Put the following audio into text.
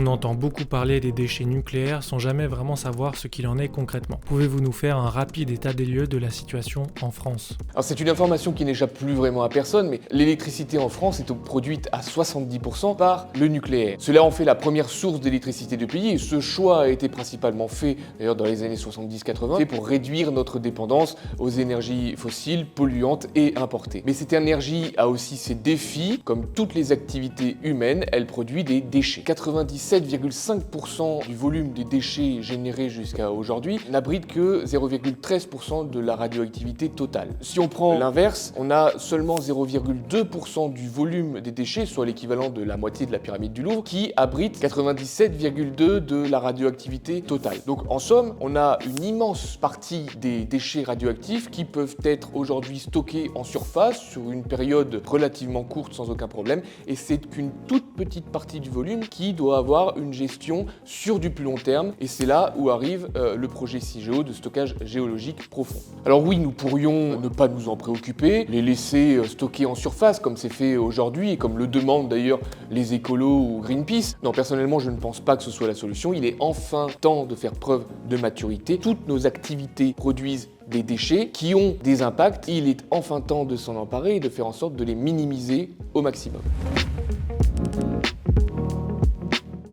entend beaucoup parler des déchets nucléaires sans jamais vraiment savoir ce qu'il en est concrètement. Pouvez-vous nous faire un rapide état des lieux de la situation en France ? Alors c'est une information qui n'échappe plus vraiment à personne, mais l'électricité en France est produite à 70% par le nucléaire. Cela en fait la première source d'électricité du pays et ce choix a été principalement fait, d'ailleurs dans les années 70-80, pour réduire notre dépendance aux énergies fossiles, polluantes et importées. Mais cette énergie a aussi ses défis, comme toutes les activités humaines, elle produit des déchets. 97,5% du volume des déchets générés jusqu'à aujourd'hui n'abrite que 0,13% de la radioactivité totale. Si on prend l'inverse, on a seulement 0,2% du volume des déchets, soit l'équivalent de la moitié de la pyramide du Louvre, qui abrite 97,2% de la radioactivité totale. Donc en somme, on a une immense partie des déchets radioactifs qui peuvent être aujourd'hui stockés en surface sur une période relativement courte sans aucun problème, et c'est qu'une toute petite partie du volume qui doit avoir une gestion sur du plus long terme, et c'est là où arrive le projet CIGEO de stockage géologique profond. Alors oui, nous pourrions ne pas nous en préoccuper, les laisser stocker en surface comme c'est fait aujourd'hui et comme le demandent d'ailleurs les écolos ou Greenpeace. Non, personnellement, je ne pense pas que ce soit la solution. Il est enfin temps de faire preuve de maturité. Toutes nos activités produisent des déchets qui ont des impacts. Il est enfin temps de s'en emparer et de faire en sorte de les minimiser au maximum.